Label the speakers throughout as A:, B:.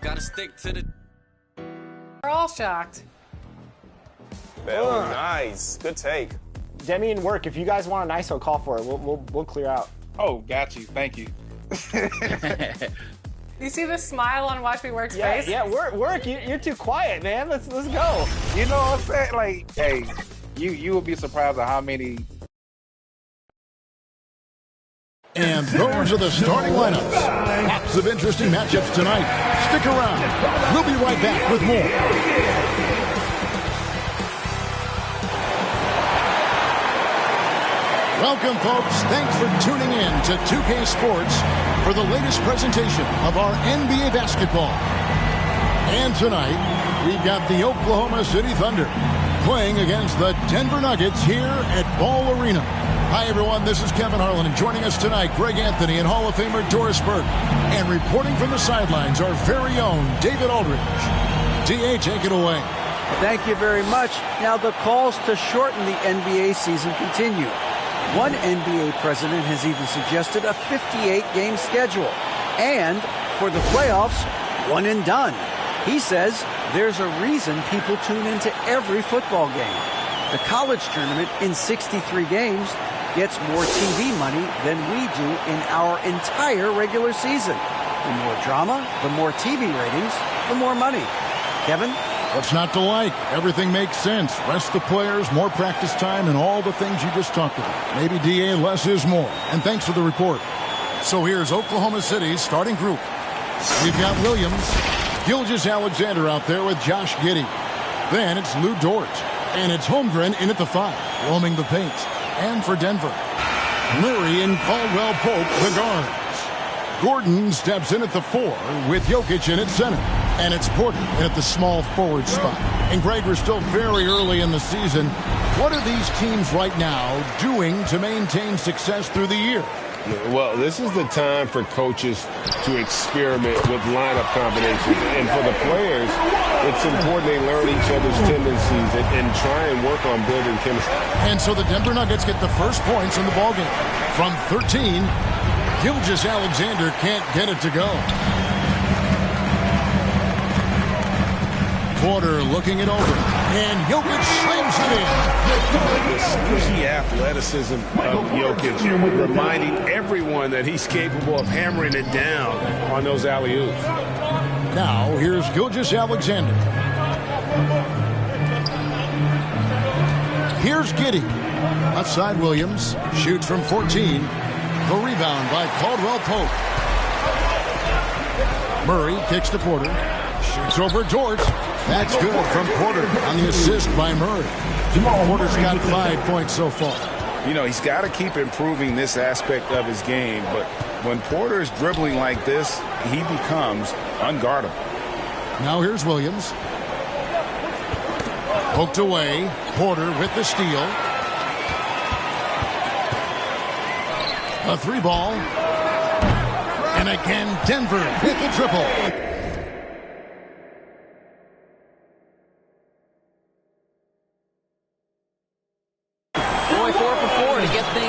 A: Gotta stick to the.
B: We're all shocked.
C: Oh, nice. Good take.
D: Demi and Work, if you guys want an ISO, call for it. We'll clear out.
E: Oh, got you. Thank you.
B: You see the smile on Watch Me Work's face?
D: Yeah, Work, you're too quiet, man. Let's go.
E: You know what I'm saying? Like, hey, you will be surprised at how many.
F: And those are the starting lineups. Lots of interesting matchups tonight. Stick around. We'll be right back with more. Welcome, folks. Thanks for tuning in to 2K Sports for the latest presentation of our NBA basketball. And tonight, we've got the Oklahoma City Thunder playing against the Denver Nuggets here at Ball Arena. Hi, everyone. This is Kevin Harlan, and joining us tonight, Greg Anthony and Hall of Famer Doris Burke. And reporting from the sidelines, our very own David Aldridge. D.A., take it away.
G: Thank you very much. Now, the calls to shorten the NBA season continue. One NBA president has even suggested a 58-game schedule. And for the playoffs, one and done. He says there's a reason people tune into every football game. The college tournament in 63 games gets more TV money than we do in our entire regular season. The more drama, the more TV ratings, the more money. Kevin?
F: What's not to like? Everything makes sense. Rest the players, more practice time, and all the things you just talked about. Maybe, DA, less is more. And thanks for the report. So here's Oklahoma City's starting group. We've got Williams, Gilgeous-Alexander out there with Josh Giddey. Then it's Lou Dort. And it's Holmgren in at the 5, roaming the paint. And for Denver, Murray and Caldwell Pope, the guards. Gordon steps in at the 4 with Jokic in at center. And it's Porter in at the small forward spot. And Greg, we're still very early in the season. What are these teams right now doing to maintain success through the year?
H: Well, this is the time for coaches to experiment with lineup combinations. And for the players, it's important they learn each other's tendencies and try and work on building chemistry.
F: And so the Denver Nuggets get the first points in the ballgame. From 13, Gilgeous-Alexander can't get it to go. Porter looking it over, and Jokic slams it in.
H: The squishy athleticism of Jokic, reminding everyone that he's capable of hammering it down on those alley-oops.
F: Now, here's Gilgeous-Alexander. Here's Giddey. Outside Williams, shoots from 14. The rebound by Caldwell Pope. Murray kicks to Porter. Shoots over Dort. That's good from Porter on the assist by Murray. Porter's got 5 points so far.
E: You know, he's got to keep improving this aspect of his game, but when Porter's dribbling like this, he becomes unguardable.
F: Now here's Williams. Poked away. Porter with the steal. A 3-ball. And again, Denver with the triple.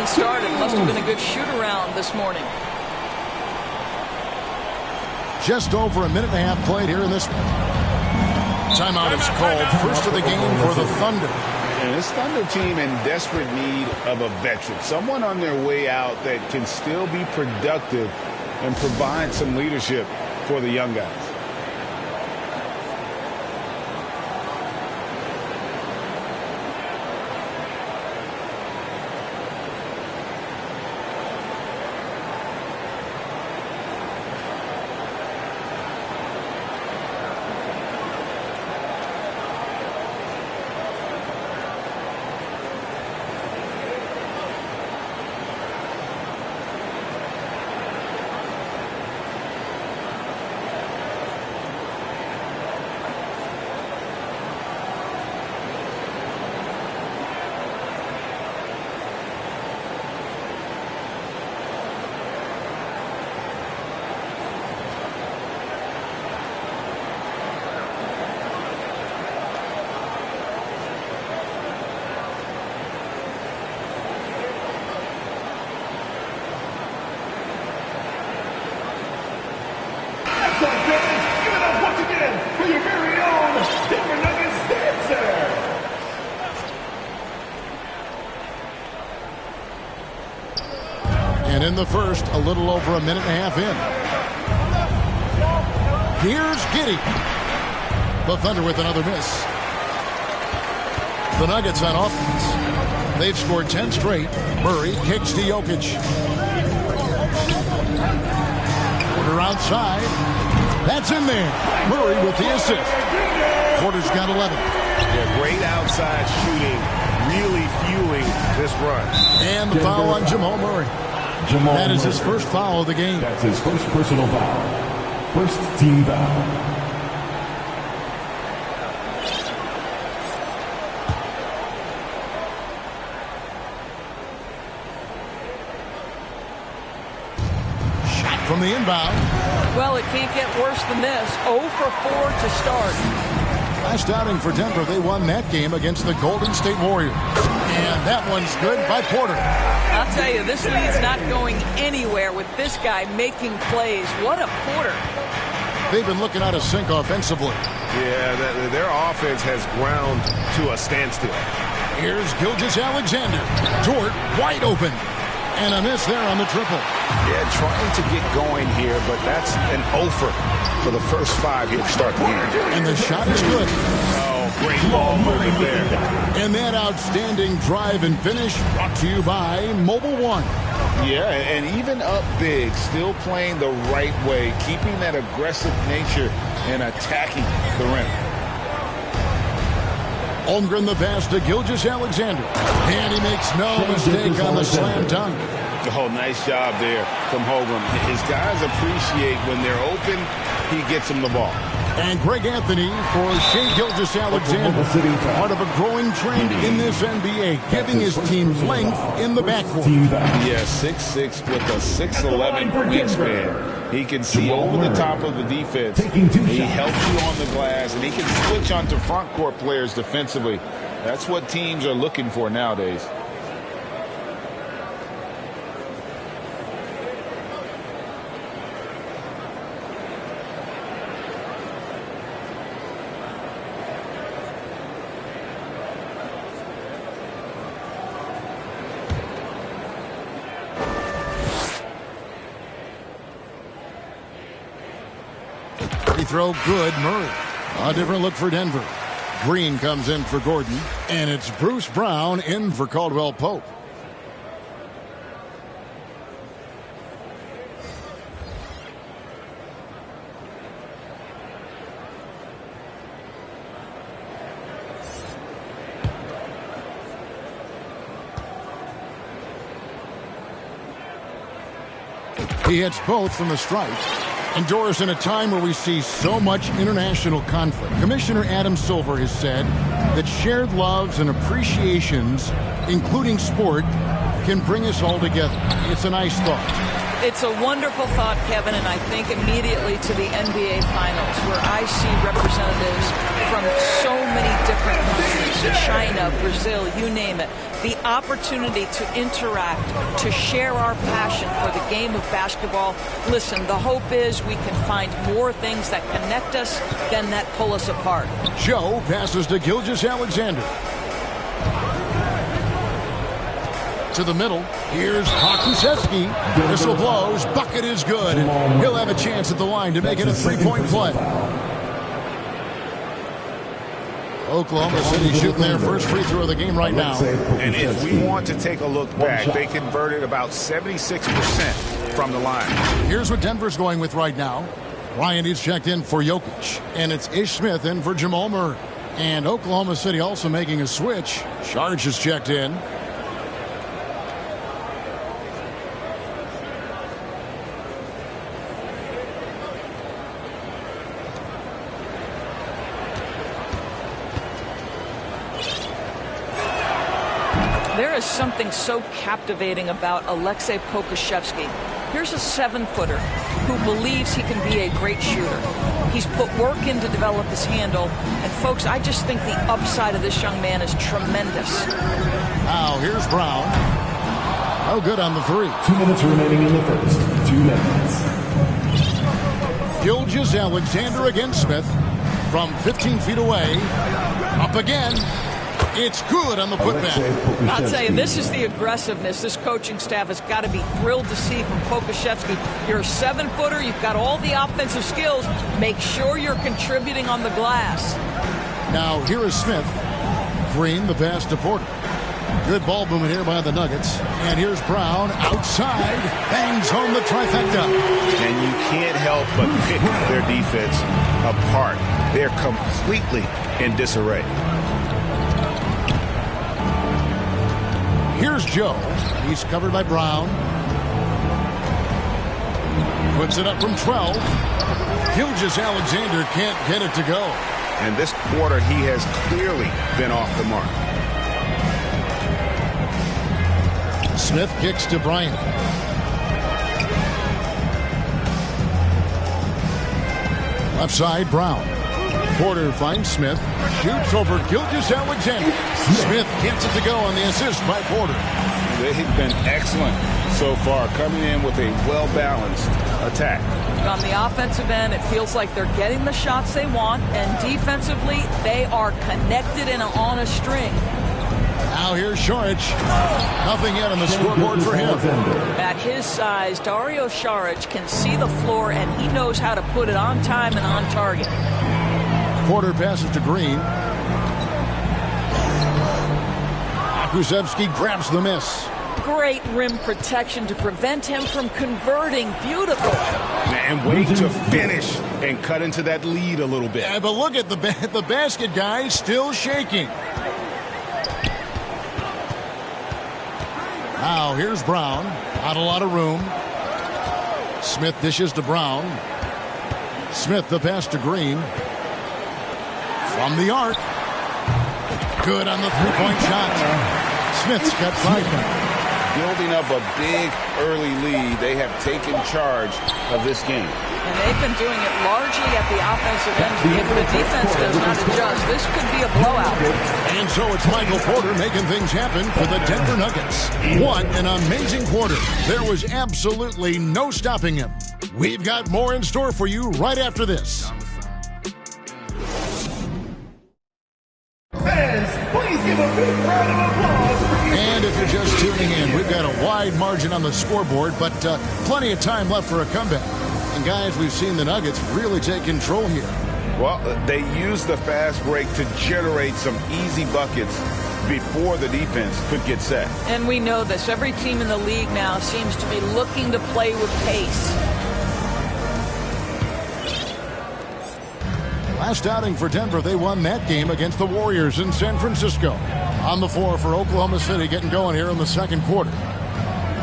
I: Started. Must have been a good shoot-around this morning.
F: Just over a minute and a half played here in this one. Timeout is called. First of the game for the Thunder.
H: And this Thunder team in desperate need of a veteran. Someone on their way out that can still be productive and provide some leadership for the young guys.
F: And in the first, a little over a minute and a half in. Here's Giddey. The Thunder with another miss. The Nuggets on offense. They've scored 10 straight. Murray kicks to Jokic. Porter outside. That's in there. Murray with the assist. Porter's got 11.
H: Yeah, great outside shooting, really fueling this run.
F: And the foul on Jamal Murray. That is his first foul of the game.
A: That's his first personal foul. First team foul.
F: From the inbound.
I: Well, it can't get worse than this. 0 for 4 to start.
F: Last outing for Denver, they won that game against the Golden State Warriors. And that one's good by Porter.
I: I'll tell you, this lead's not going anywhere with this guy making plays. What a Porter.
F: They've been looking out of sync offensively.
H: Yeah, their offense has ground to a standstill.
F: Here's Gilgeous-Alexander. Dort wide open. And a miss there on the triple.
E: Yeah, trying to get going here, but that's an offer for the first 5 here to start the game.
F: And the shot is good.
H: Oh, great ball movement there.
F: And that outstanding drive and finish brought to you by Mobile One.
E: Yeah, and even up big, still playing the right way, keeping that aggressive nature and attacking the rim.
F: Holmgren the pass to Gilgeous-Alexander. And he makes no mistake on the slam dunk.
E: Oh, nice job there from Holmgren. His guys appreciate when they're open, he gets them the ball.
F: And Greg Anthony for Shai Gilgeous-Alexander. Part of a growing trend in this NBA, giving his team length in the backcourt.
E: Yeah, 6'6" with a 6'11" wingspan. He can see over the top of the defense. He helps you on the glass, and he can switch onto front court players defensively. That's what teams are looking for nowadays.
F: Throw good. Murray. A different look for Denver. Green comes in for Gordon. And it's Bruce Brown in for Caldwell Pope. He hits both from the stripe. And Doris, in a time where we see so much international conflict, Commissioner Adam Silver has said that shared loves and appreciations, including sport, can bring us all together. It's a nice thought.
I: It's a wonderful thought, Kevin, and I think immediately to the NBA Finals, where I see representatives from so many different countries, China, Brazil, you name it. The opportunity to interact, to share our passion for the game of basketball. Listen, the hope is we can find more things that connect us than that pull us apart.
F: Joe passes to Gilgeous-Alexander. To the middle. Here's Pokusevski. Whistle blows. Bucket is good. He'll have a chance at the line to make it a three-point play. Oklahoma City shooting their first free throw of the game right now.
E: And if we want to take a look back, they converted about 76% from the line.
F: Here's what Denver's going with right now. Ryan is checked in for Jokic. And it's Ish Smith in for Jamal Murray. And Oklahoma City also making a switch. Sharge is checked in.
I: There is something so captivating about Aleksej Pokusevski. Here's a 7-footer who believes he can be a great shooter. He's put work in to develop his handle. And, folks, I just think the upside of this young man is tremendous.
F: Now, here's Brown. Oh, good on the three.
A: 2 minutes remaining in the first. 2 minutes.
F: Gilgeous-Alexander against Smith from 15 feet away. Up again. It's good on the putback.
I: I'll tell you, this is the aggressiveness this coaching staff has got to be thrilled to see from Pokusevski. You're a 7-footer. You've got all the offensive skills. Make sure you're contributing on the glass.
F: Now, here is Smith. Green, the pass to Porter. Good ball movement here by the Nuggets. And here's Brown outside. Bangs home the trifecta.
E: And you can't help but pick their defense apart. They're completely in disarray.
F: Here's Joe. He's covered by Brown. Puts it up from 12. Gilgeous-Alexander can't get it to go.
E: And this quarter, he has clearly been off the mark.
F: Smith kicks to Bryant. Left side, Brown. Porter finds Smith. Shoots over Gilgeous-Alexander. Smith gets it to go on the assist by Porter.
E: They've been excellent so far, coming in with a well-balanced attack.
I: On the offensive end, it feels like they're getting the shots they want, and defensively, they are connected and on a string.
F: Now here's Saric. Nothing yet on the scoreboard for him.
I: At his size, Dario Saric can see the floor, and he knows how to put it on time and on target.
F: Porter passes to Green. Pokusevski grabs the miss.
I: Great rim protection to prevent him from converting. Beautiful.
E: And wait to finish and cut into that lead a little bit.
F: Yeah, but look at the basket, guys, still shaking. Now here's Brown. Not a lot of room. Smith dishes to Brown. Smith the pass to Green. From the arc. Good on the three-point shot. Smith's got 5.
E: Building up a big early lead. They have taken charge of this game.
I: And they've been doing it largely at the offensive end. If the defense does not adjust, this could be a blowout.
F: And so it's Michael Porter making things happen for the Denver Nuggets. What an amazing quarter. There was absolutely no stopping him. We've got more in store for you right after this.
A: Fans, please give a big round of applause.
F: And if you're just tuning in, we've got a wide margin on the scoreboard, but plenty of time left for a comeback. And guys, we've seen the Nuggets really take control here.
E: Well, they used the fast break to generate some easy buckets before the defense could get set.
I: And we know this. Every team in the league now seems to be looking to play with pace.
F: Last outing for Denver, they won that game against the Warriors in San Francisco. On the floor for Oklahoma City, getting going here in the second quarter.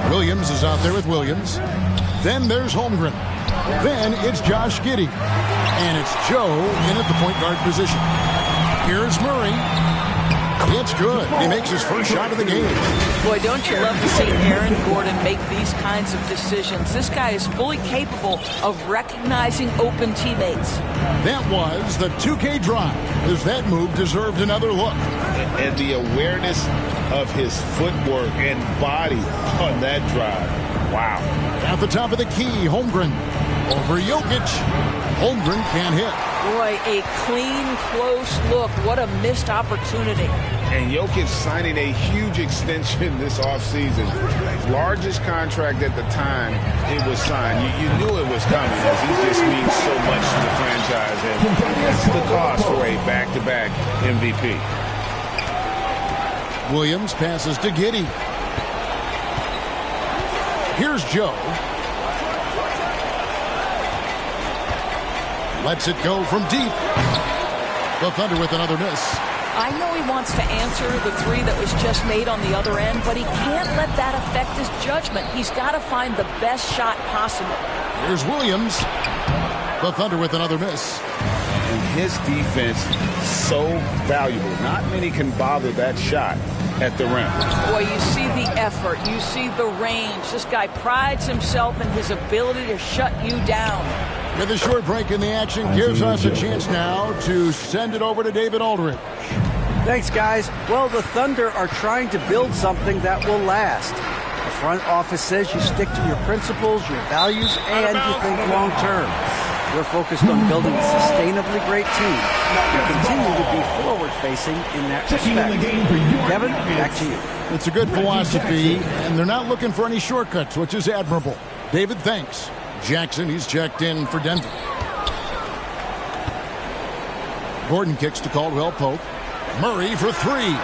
F: Williams is out there with Williams. Then there's Holmgren. Then it's Josh Giddey. And it's Joe in at the point guard position. Here's Murray. It's good. He makes his first shot of the game.
I: Boy, don't you love to see Aaron Gordon make these kinds of decisions. This guy is fully capable of recognizing open teammates.
F: That was the 2K drive, as that move deserved another look.
E: And the awareness of his footwork and body on that drive. Wow.
F: At the top of the key, Holmgren. Over Jokic. Holmgren can't hit.
I: Boy, a clean, close look. What a missed opportunity.
E: And Jokic signing a huge extension this offseason. Largest contract at the time it was signed. You knew it was coming, as he just means so much to the franchise. And that's the cost for a back-to-back MVP.
F: Williams passes to Giddey. Here's Joe. Lets it go from deep. The Thunder with another miss.
I: I know he wants to answer the three that was just made on the other end, but he can't let that affect his judgment. He's got to find the best shot possible.
F: Here's Williams. The Thunder with another miss.
E: And his defense so valuable. Not many can bother that shot at the rim.
I: Boy, you see the effort. You see the range. This guy prides himself in his ability to shut you down.
F: With a short break in the action, gives us a chance now to send it over to David Aldridge.
G: Thanks, guys. Well, the Thunder are trying to build something that will last. The front office says you stick to your principles, your values, and you think long term. We're focused on building a sustainably great team and continue to be forward-facing in that respect. Kevin, back to you.
F: It's a good philosophy, and they're not looking for any shortcuts, which is admirable. David, thanks. Jackson, he's checked in for Denver. Gordon kicks to Caldwell Pope. Murray for three.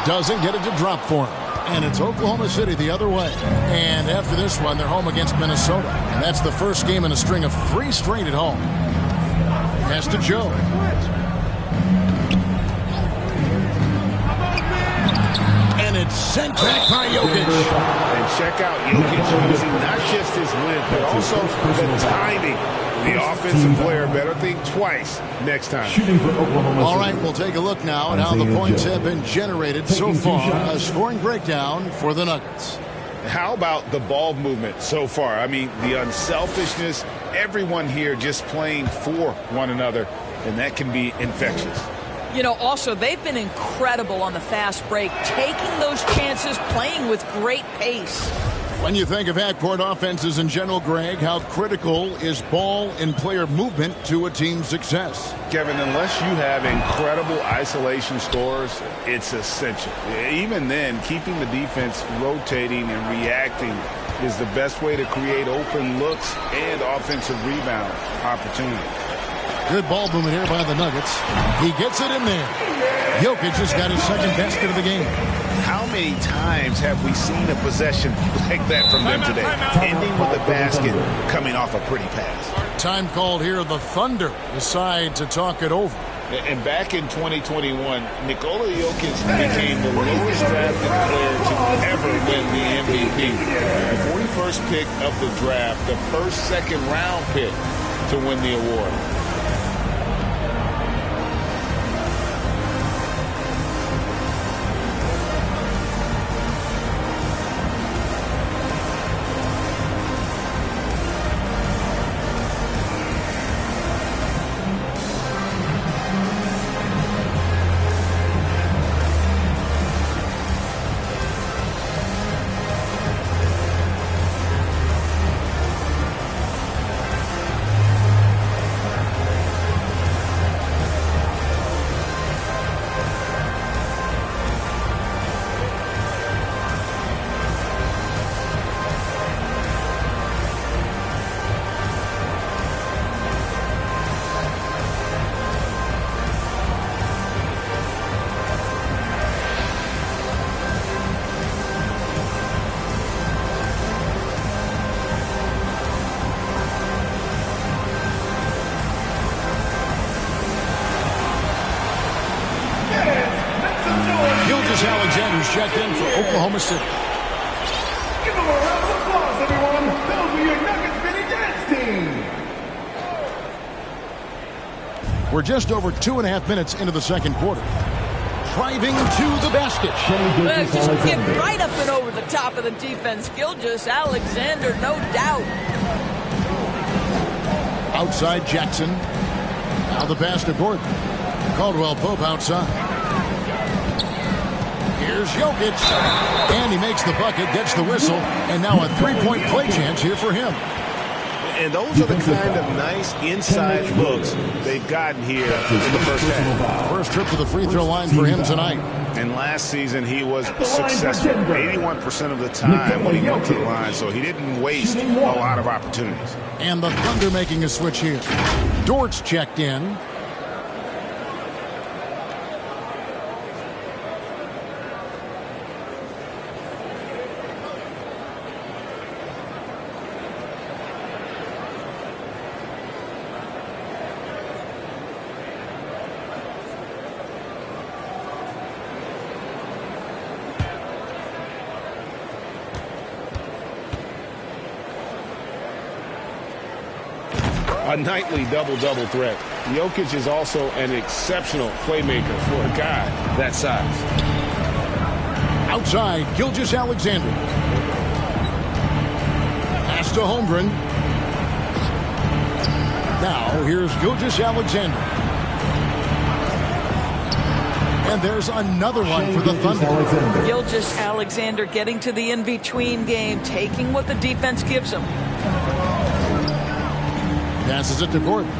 F: Doesn't get it to drop for him. And it's Oklahoma City the other way. And after this one, they're home against Minnesota. And that's the first game in a string of 3 straight at home. Pass to Joe. And it's sent back by Jokic.
H: And check out Jokic using not just his length, but also the timing. The offensive player better think twice next time.
F: All right, we'll take a look now at how the points have been generated so far. A scoring breakdown for the Nuggets.
E: How about the ball movement so far? I mean, the unselfishness, everyone here just playing for one another, and that can be infectious.
I: You know, also, they've been incredible on the fast break, taking those chances, playing with great pace.
F: When you think of half-court offenses in general, Greg, how critical is ball and player movement to a team's success?
E: Kevin, unless you have incredible isolation scores, it's essential. Even then, keeping the defense rotating and reacting is the best way to create open looks and offensive rebound opportunities.
F: Good ball movement here by the Nuggets. He gets it in there. Jokic just got his second basket of the game.
E: How many times have we seen a possession like that from them today? Ending with a basket coming off a pretty pass.
F: Time called here. The Thunder decide to talk it over.
E: And back in 2021, Nikola Jokic became the lowest drafted player to ever win the MVP. The 41st pick of the draft, the first second-round pick to win the award.
F: Alexander's checked in for Oklahoma City.
A: Give them a round of applause, everyone. Those are your Nuggets mini dance team.
F: We're just over 2.5 minutes into the second quarter. Driving to the basket.
I: Just get right up and over the top of the defense. Gilgeous Alexander, no doubt.
F: Outside Jackson. Now the pass to Gordon. Caldwell Pope outside. Here's Jokic. And he makes the bucket, gets the whistle, and now a three-point play chance here for him.
E: And those are the kind of nice inside looks they've gotten here in the first half.
F: First trip to the free throw line for him tonight.
E: And last season he was successful 81% of the time when he went to the line, so he didn't waste a lot of opportunities.
F: And the Thunder making a switch here. Dort's checked in.
H: A nightly double-double threat. Jokic is also an exceptional playmaker for a guy that size.
F: Outside, Gilgeous Alexander. Pass to Holmgren. Now, here's Gilgeous Alexander. And there's another one for the Thunder.
I: Gilgeous Alexander getting to the in-between game, taking what the defense gives him.
F: Passes it to Gordon.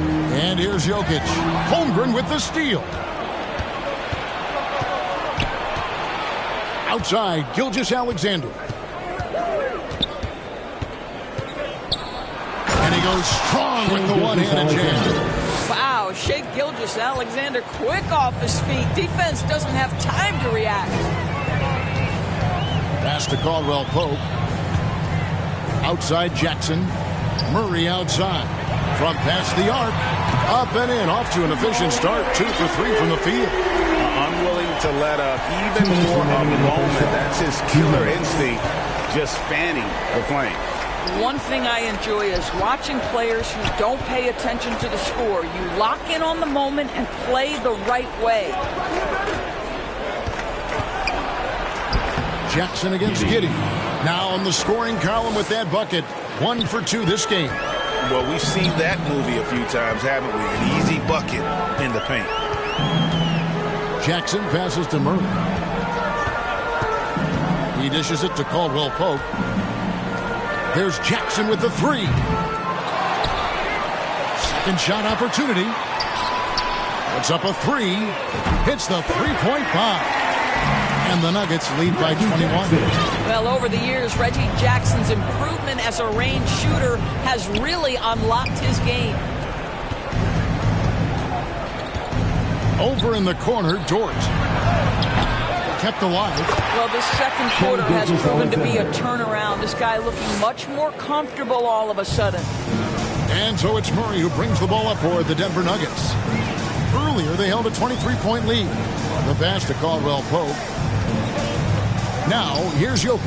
F: And here's Jokic. Holmgren with the steal. Outside, Gilgeous-Alexander. And he goes strong with the one-handed jam.
I: Wow, Shea Gilgeous-Alexander quick off his feet. Defense doesn't have time to react.
F: Pass to Caldwell Pope. Outside Jackson. Murray outside. From past the arc. Up and in. Off to an efficient start. 2 for 3 from the field.
E: Unwilling to let up even more of a moment. That's his killer instinct. Just fanning the flame.
I: One thing I enjoy is watching players who don't pay attention to the score. You lock in on the moment and play the right way.
F: Jackson against Giddey. Now on the scoring column with that bucket. 1 for 2 this game.
E: Well, we've seen that movie a few times, haven't we? An easy bucket in the paint.
F: Jackson passes to Murray. He dishes it to Caldwell Pope. There's Jackson with the 3. Second shot opportunity. Puts up a 3. Hits the three-point bomb. And the Nuggets lead by 21.
I: Well, over the years, Reggie Jackson's improvement as a range shooter has really unlocked his game.
F: Over in the corner, Dort. Kept alive.
I: Well, this second quarter has proven to be a turnaround. This guy looking much more comfortable all of a sudden.
F: And so it's Murray who brings the ball up for the Denver Nuggets. Earlier, they held a 23-point lead. The pass to Caldwell Pope. Now, here's Jokic.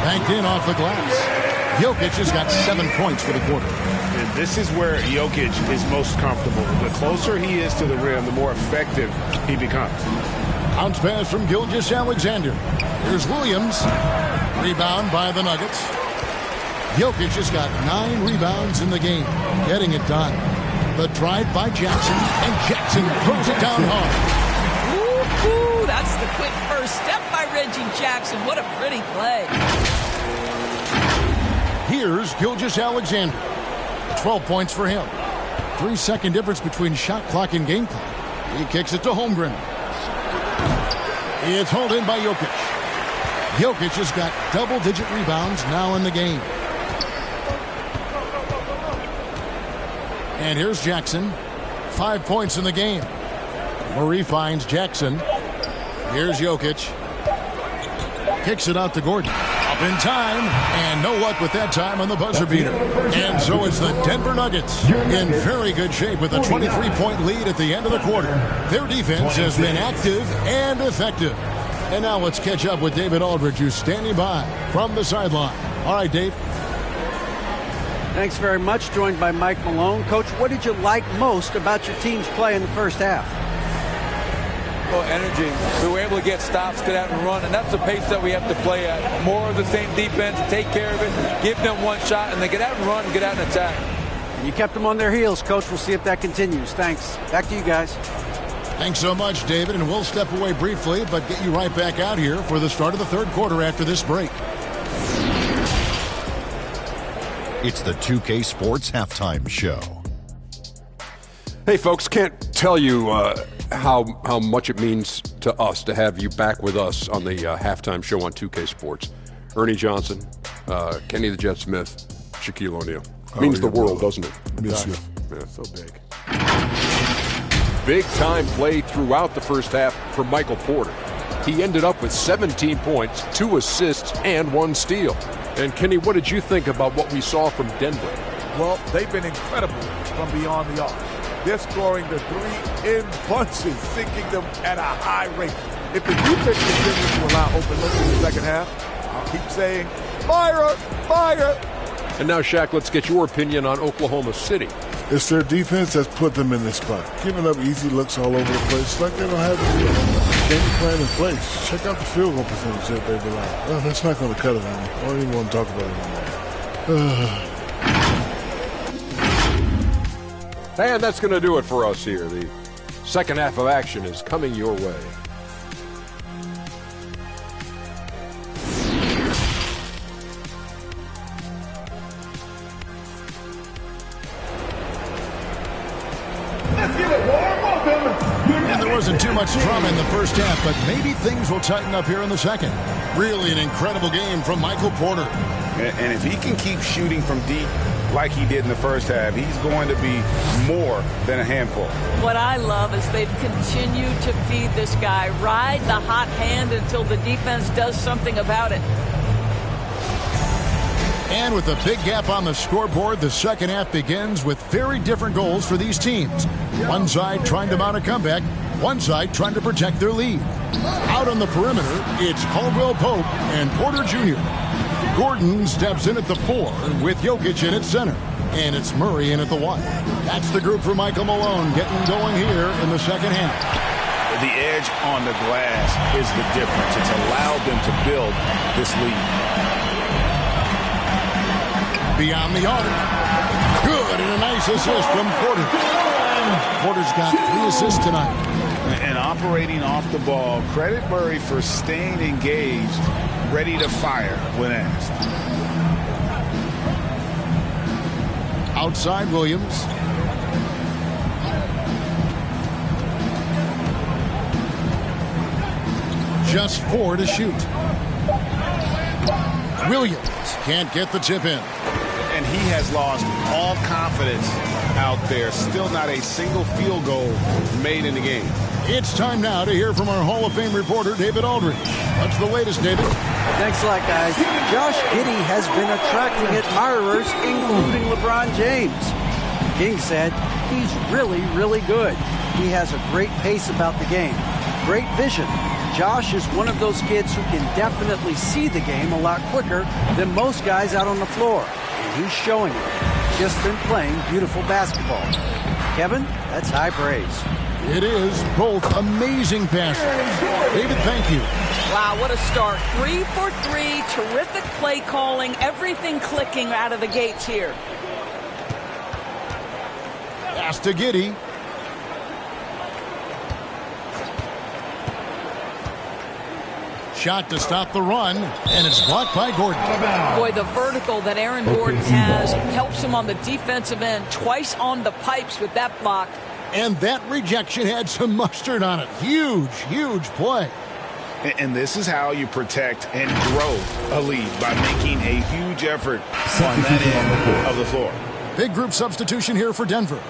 F: Banked in off the glass. Jokic has got 7 points for the quarter.
E: And this is where Jokic is most comfortable. The closer he is to the rim, the more effective he becomes.
F: Bounce pass from Gilgeous-Alexander. Here's Williams. Rebound by the Nuggets. Jokic has got 9 rebounds in the game. Getting it done. The drive by Jackson. And Jackson throws it down hard.
I: Ooh, that's the quick first step by Reggie Jackson. What a pretty play.
F: Here's Gilgeous-Alexander. 12 points for him. 3-second difference between shot clock and game clock. He kicks it to Holmgren. It's hauled in by Jokic. Jokic has got double-digit rebounds now in the game. And here's Jackson. 5 points in the game. Murray finds Jackson. Here's Jokic. Kicks it out to Gordon. Up in time, and no luck with that time on the buzzer beater. And so it's the Denver Nuggets in very good shape with a 23-point lead at the end of the quarter. Their defense has been active and effective. And now let's catch up with David Aldridge, who's standing by from the sideline. All right, Dave.
G: Thanks very much. Joined by Mike Malone. Coach, what did you like most about your team's play in the first half?
J: Well, energy. We were able to get stops, get out and run, and that's the pace that we have to play at. More of the same defense, take care of it, give them one shot, and then get out and run and get out and attack.
G: You kept them on their heels, Coach. We'll see if that continues. Thanks. Back to you guys.
F: Thanks so much, David, and we'll step away briefly, but get you right back out here for the start of the third quarter after this break.
K: It's the 2K Sports Halftime Show.
L: Hey, folks, can't tell you how much it means to us to have you back with us on the halftime show on 2K Sports. Ernie Johnson, Kenny the Jet Smith, Shaquille O'Neal. Means the world, doesn't it?
F: Miss you.
L: Yeah. So big. Big time play throughout the first half for Michael Porter. He ended up with 17 points, 2 assists, and 1 steal. And Kenny, what did you think about what we saw from Denver?
A: Well, they've been incredible from beyond the arc. They're scoring the 3 in bunches, sinking them at a high rate. If the defense continues to allow open looks in the second half, I'll keep saying, fire, fire.
L: And now, Shaq, let's get your opinion on Oklahoma City.
M: It's their defense that's put them in this spot. Giving up easy looks all over the place, like they don't have the game plan in place. Check out the field goal percentage that they've allowed. Oh, that's not going to cut it on me. I don't even want to talk about it anymore.
L: And that's going to do it for us here. The second half of action is coming your way.
F: And there wasn't too much drama in the first half, but maybe things will tighten up here in the second. Really an incredible game from Michael Porter.
E: And if he can keep shooting from deep like he did in the first half, he's going to be more than a handful.
I: What I love is they've continued to feed this guy, ride the hot hand until the defense does something about it.
F: And with a big gap on the scoreboard, the second half begins with very different goals for these teams. One side trying to mount a comeback, one side trying to protect their lead. Out on the perimeter, it's Caldwell Pope and Porter Jr. Gordon steps in at the 4 with Jokic in at center. And it's Murray in at the 1. That's the group for Michael Malone getting going here in the second half.
E: The edge on the glass is the difference. It's allowed them to build this lead.
F: Beyond the arc. Good, and a nice assist from Porter. Porter's got 3 assists tonight.
E: And operating off the ball, credit Murray for staying engaged, ready to fire when asked.
F: Outside Williams. Just 4 to shoot. Williams can't get the tip in.
E: And he has lost all confidence out there. Still not a single field goal made in the game.
F: It's time now to hear from our Hall of Fame reporter, David Aldridge. What's the latest, David?
G: Thanks a lot, guys. Josh Giddey has been attracting admirers, including LeBron James. King said he's really, really good. He has a great pace about the game, great vision. Josh is one of those kids who can definitely see the game a lot quicker than most guys out on the floor. And he's showing it. Just been playing beautiful basketball. Kevin, that's high praise.
F: It is both amazing passes. David, thank you.
I: Wow, what a start. 3 for 3, terrific play calling, everything clicking out of the gates here.
F: Pass to Giddey. Shot to stop the run, and it's blocked by Gordon.
I: Boy, the vertical that Aaron Gordon has helps him on the defensive end. Twice on the pipes with that block.
F: And that rejection had some mustard on it. Huge, huge play.
E: And this is how you protect and grow a lead, by making a huge effort on that end of the floor.
F: Big group substitution here for Denver.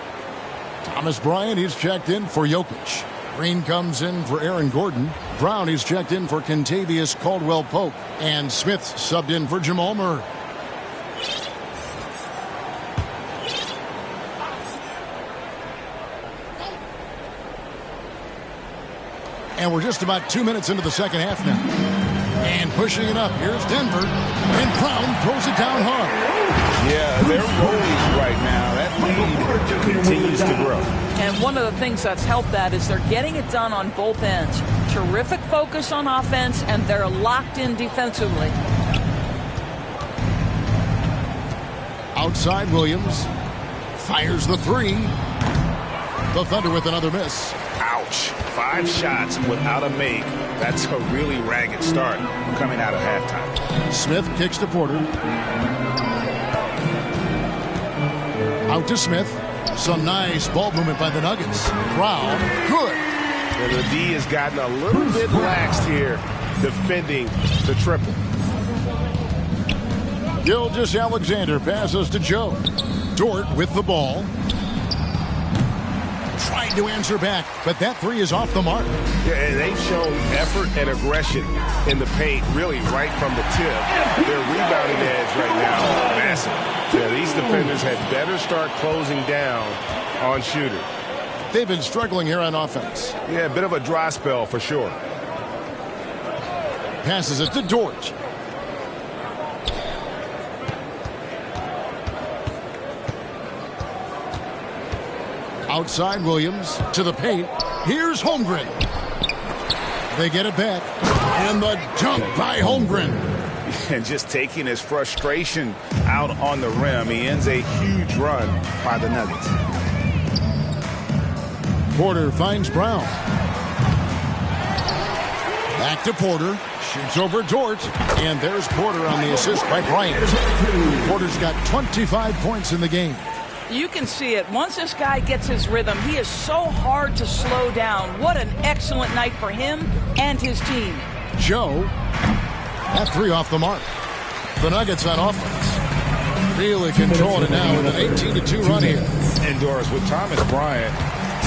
F: Thomas Bryant, he's checked in for Jokic. Green comes in for Aaron Gordon. Brown, he's checked in for Kentavious Caldwell-Pope. And Smith subbed in for Jamal Murray. And we're just about 2 minutes into the second half now. And pushing it up, here's Denver. And Brown throws it down hard.
E: Yeah, they're rolling right now. That lead continues to grow.
I: And one of the things that's helped that is they're getting it done on both ends. Terrific focus on offense, and they're locked in defensively.
F: Outside Williams. Fires the 3. The Thunder with another miss.
E: Ouch. 5 shots without a make. That's a really ragged start coming out of halftime.
F: Smith kicks to Porter. Out to Smith. Some nice ball movement by the Nuggets. Brown, good.
H: And the D has gotten a little bit laxed here defending the triple.
F: Gilgeous-Alexander passes to Joe. Dort with the ball. Trying to answer back, but that 3 is off the mark.
H: Yeah, and they've shown effort and aggression in the paint, really right from the tip. Their rebounding edge right now is massive. Yeah, these defenders had better start closing down on shooters.
F: They've been struggling here on offense.
H: Yeah, a bit of a dry spell for sure.
F: Passes it to Dort. Outside Williams to the paint. Here's Holmgren. They get it back. And the dunk by Holmgren.
E: And just taking his frustration out on the rim, he ends a huge run by the Nuggets.
F: Porter finds Brown. Back to Porter. Shoots over Dort. And there's Porter on the assist by Bryant. Porter's got 25 points in the game.
I: You can see it. Once this guy gets his rhythm, he is so hard to slow down. What an excellent night for him and his team.
F: Joe, that 3 off the mark. The Nuggets on offense. Really controlling it now with an 18-2 run here.
E: And Doris, with Thomas Bryant,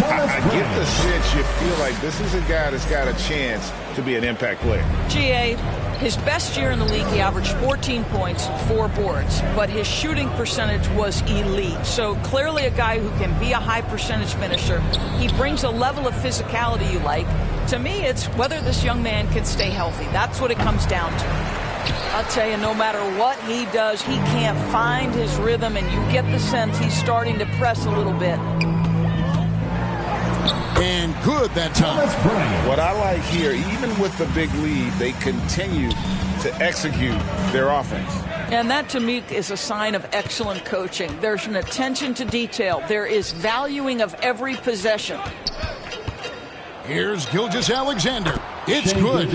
E: I get the sense you feel like this is a guy that's got a chance to be an impact player.
I: GA, his best year in the league, he averaged 14 points, 4 boards, but his shooting percentage was elite. So clearly a guy who can be a high percentage finisher. He brings a level of physicality you like. To me, it's whether this young man can stay healthy. That's what it comes down to. I'll tell you, no matter what he does, he can't find his rhythm, and you get the sense he's starting to press a little bit.
F: And good that time.
E: What I like here, even with the big lead, they continue to execute their offense.
I: And that, to me, is a sign of excellent coaching. There's an attention to detail. There is valuing of every possession.
F: Here's Gilgeous-Alexander. It's good.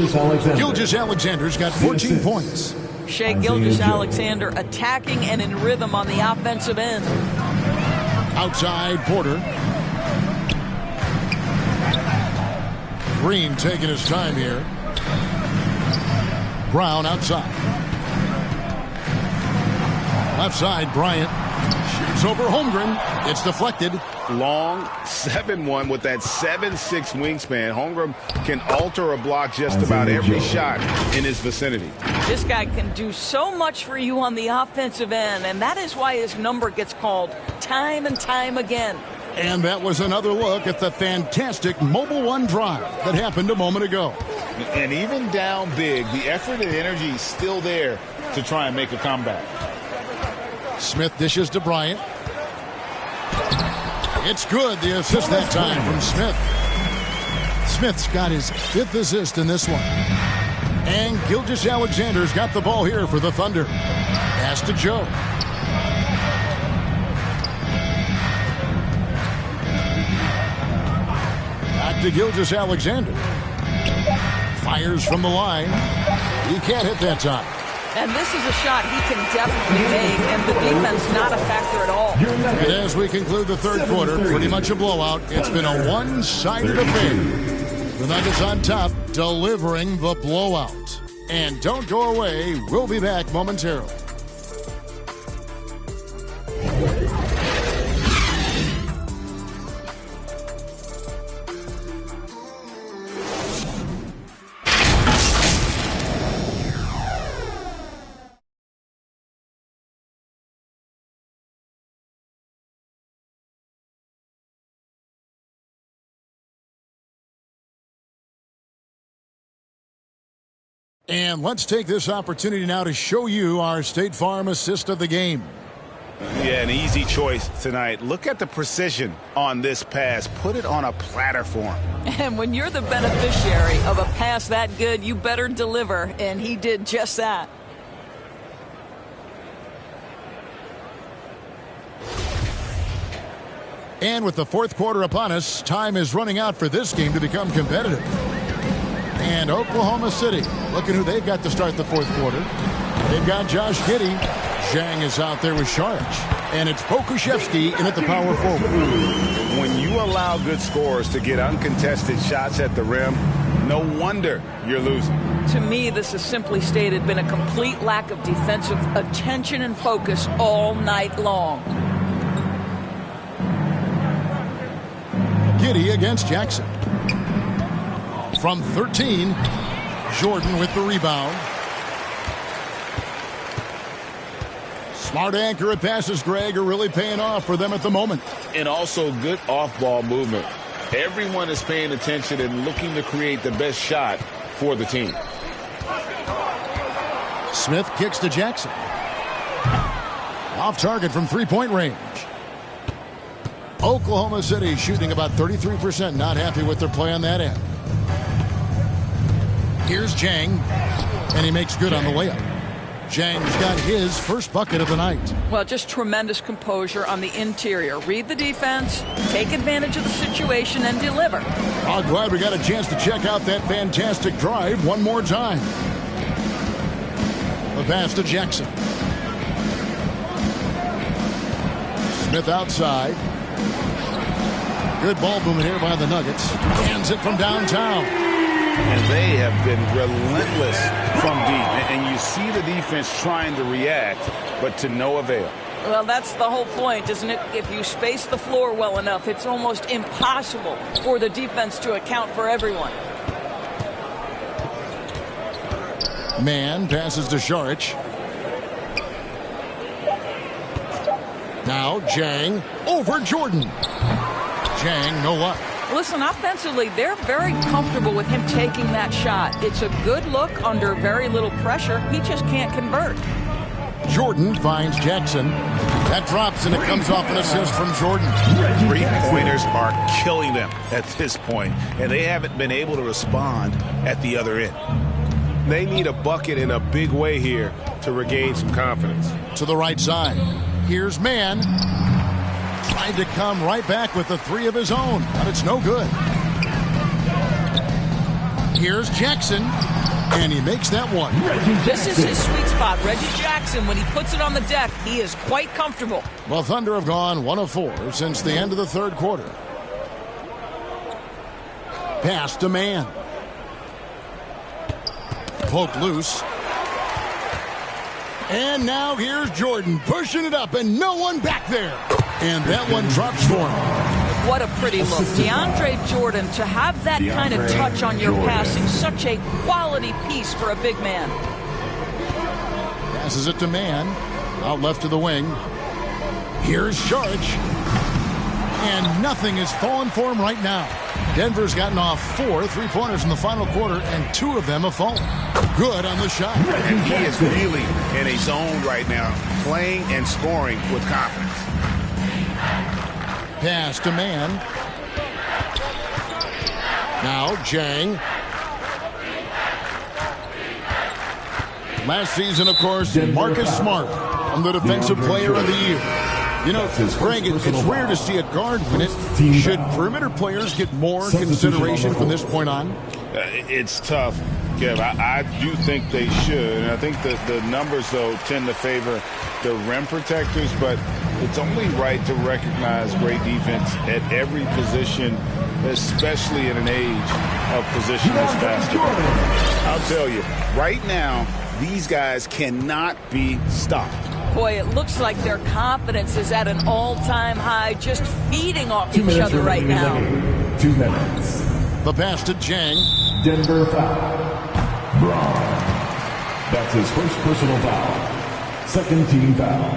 F: Gilgeous-Alexander's got 14 points.
I: Shai Gilgeous-Alexander attacking and in rhythm on the offensive end.
F: Outside, Porter. Green taking his time here. Brown outside. Left side, Bryant. Shoots over Holmgren. It's deflected.
E: Long 7-1 with that 7'6" wingspan. Holmgren can alter a block just about every shot in his vicinity.
I: This guy can do so much for you on the offensive end, and that is why his number gets called time and time again.
F: And that was another look at the fantastic Mobile One drive that happened a moment ago.
E: And even down big, the effort and energy is still there to try and make a comeback.
F: Smith dishes to Bryant. It's good. The assist that time from Smith. Smith's got his 5th assist in this one. And Gilgeous-Alexander's got the ball here for the Thunder. Pass to Joe. Back to Gilgeous-Alexander. Fires from the line. He can't hit that time.
I: And this is a shot he can definitely make, and the defense not a factor at all.
F: And as we conclude the third quarter, pretty much a blowout. It's been a one-sided affair. The Nuggets on top, delivering the blowout. And don't go away. We'll be back momentarily. And let's take this opportunity now to show you our State Farm assist of the game.
E: Yeah, an easy choice tonight. Look at the precision on this pass. Put it on a platter for him.
I: And when you're the beneficiary of a pass that good, you better deliver, and he did just that.
F: And with the fourth quarter upon us, time is running out for this game to become competitive. And Oklahoma City, looking who they've got to start the fourth quarter. They've got Josh Giddey. Zhang is out there with Saric. And it's Pokuševski in at the power forward.
E: When you allow good scorers to get uncontested shots at the rim, no wonder you're losing.
I: To me, this has simply stated been a complete lack of defensive attention and focus all night long.
F: Giddey against Jackson. From 13, Jordan with the rebound. Smart accurate passes, Greg, are really paying off for them at the moment.
E: And also good off-ball movement. Everyone is paying attention and looking to create the best shot for the team.
F: Smith kicks to Jackson. Off target from three-point range. Oklahoma City shooting about 33%, not happy with their play on that end. Here's Zhang, and he makes good on the layup. Zhang's got his first bucket of the night.
I: Well, just tremendous composure on the interior. Read the defense, take advantage of the situation, and deliver.
F: I'm glad we got a chance to check out that fantastic drive one more time. The pass to Jackson. Smith outside. Good ball movement here by the Nuggets. Hands it from downtown.
E: And they have been relentless from deep. And you see the defense trying to react, but to no avail.
I: Well, that's the whole point, isn't it? If you space the floor well enough, it's almost impossible for the defense to account for everyone.
F: Man passes to Saric. Now Jang over Jordan. Jang, no luck.
I: Listen, offensively, they're very comfortable with him taking that shot. It's a good look under very little pressure. He just can't convert.
F: Jordan finds Jackson. That drops, and it comes off an assist from Jordan.
E: 3-pointers are killing them at this point, and they haven't been able to respond at the other end.
H: They need a bucket in a big way here to regain some confidence.
F: To the right side. Here's Man. Tried to come right back with the three of his own, but it's no good. Here's Jackson, and he makes that one.
I: This is his sweet spot. Reggie Jackson, when he puts it on the deck, he is quite comfortable.
F: Well, Thunder have gone 1 of 4 since the end of the third quarter. Pass to Man. Poke loose. And now here's Jordan pushing it up, and no one back there. And that one drops for him.
I: What a pretty look. DeAndre Jordan, to have that kind of touch on your passing, such a quality piece for a big man.
F: Passes it to Man. Out left to the wing. Here's Saric. And nothing is falling for him right now. Denver's gotten off 4 3-pointers in the final quarter, and 2 of them have fallen. Good on the shot.
E: And he is really in a zone right now, playing and scoring with confidence.
F: Pass to Man. Now Jang. Last season, of course, Marcus Smart, the defensive player of the year. You know, Greg, it's rare to see a guard win it. Should perimeter players get more consideration from this point on?
E: It's tough, Kev. I do think they should. And I think the numbers, though, tend to favor the rim protectors. But it's only right to recognize great defense at every position, especially in an age of positionless basketball. I'll tell you, right now, these guys cannot be stopped.
I: Boy, it looks like their confidence is at an all-time high, just feeding off each other right now.
N: 2 minutes.
F: The pass to Jang.
N: Denver foul. Braun. That's his first personal foul. Second team foul.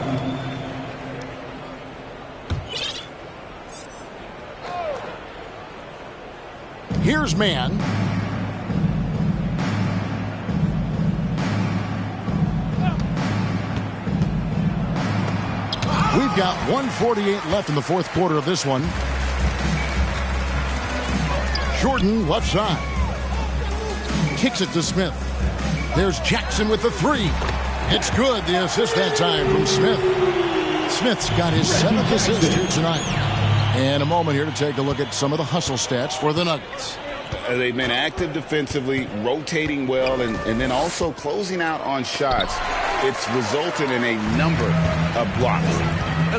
F: Here's Man. We've got 1:48 left in the fourth quarter of this one. Jordan left side. Kicks it to Smith. There's Jackson with the 3. It's good. The assist that time from Smith. Smith's got his 7th assist here tonight. And a moment here to take a look at some of the hustle stats for the Nuggets.
E: They've been active defensively, rotating well, and then also closing out on shots. It's resulted in a number of blocks.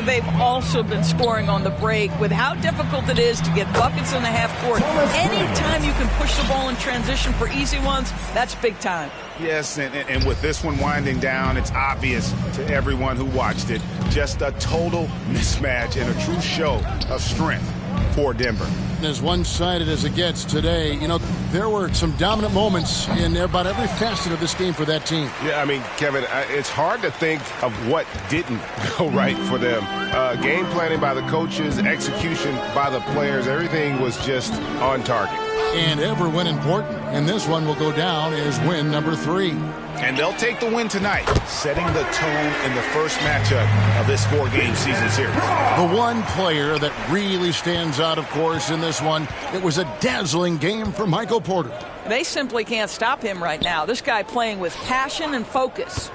I: They've also been scoring on the break. With how difficult it is to get buckets in the half court, anytime you can push the ball in transition for easy ones, that's big time.
E: Yes, and with this one winding down, it's obvious to everyone who watched it. Just a total mismatch and a true show of strength for Denver.
F: As one-sided as it gets today, you know, there were some dominant moments in about every facet of this game for that team.
H: Yeah, I mean, Kevin, it's hard to think of what didn't go right for them. Game planning by the coaches, execution by the players, everything was just on target.
F: And every win important, and this one will go down as win number 3.
E: And they'll take the win tonight, setting the tone in the first matchup of this 4-game season series.
F: The one player that really stands out, of course, in this one, it was a dazzling game for Michael Porter.
I: They simply can't stop him right now. This guy playing with passion and focus.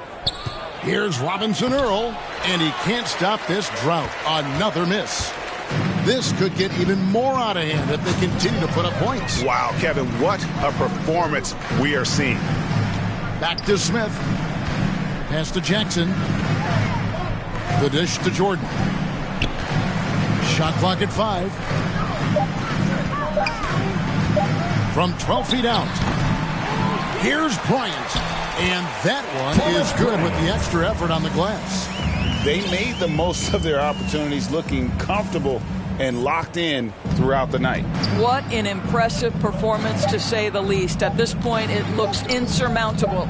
F: Here's Robinson Earl, and he can't stop this drought. Another miss. This could get even more out of hand if they continue to put up points.
E: Wow, Kevin, what a performance we are seeing.
F: Back to Smith. Pass to Jackson. The dish to Jordan. Shot clock at 5. From 12 feet out. Here's Bryant. And that one is good with the extra effort on the glass.
E: They made the most of their opportunities, looking comfortable and locked in throughout the night.
I: What an impressive performance, to say the least. At this point, it looks insurmountable.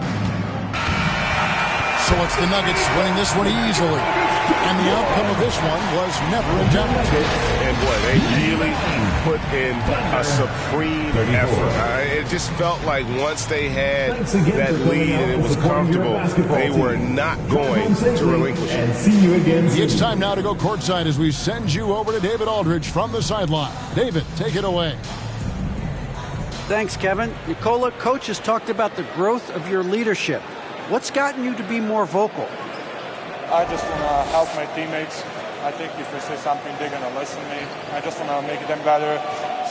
F: So it's the Nuggets winning this one easily. And the outcome of this one was never in doubt.
H: And boy, they really put in a supreme effort. It just felt like once they had that lead and it was comfortable, they were not going to relinquish it.
F: It's time now to go courtside as we send you over to David Aldridge from the sideline. David, take it away.
G: Thanks, Kevin. Nikola, coach has talked about the growth of your leadership. What's gotten you to be more vocal?
O: I just want to help my teammates. I think if they say something, they're going to listen to me. I just want to make them better,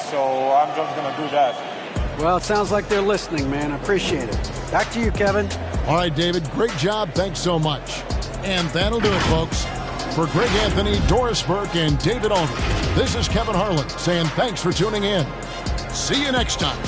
O: so I'm just going to do that.
G: Well, it sounds like they're listening, man. I appreciate it. Back to you, Kevin.
F: All right, David, great job. Thanks so much. And that'll do it, folks. For Greg Anthony, Doris Burke, and David Aldridge, this is Kevin Harlan saying thanks for tuning in. See you next time.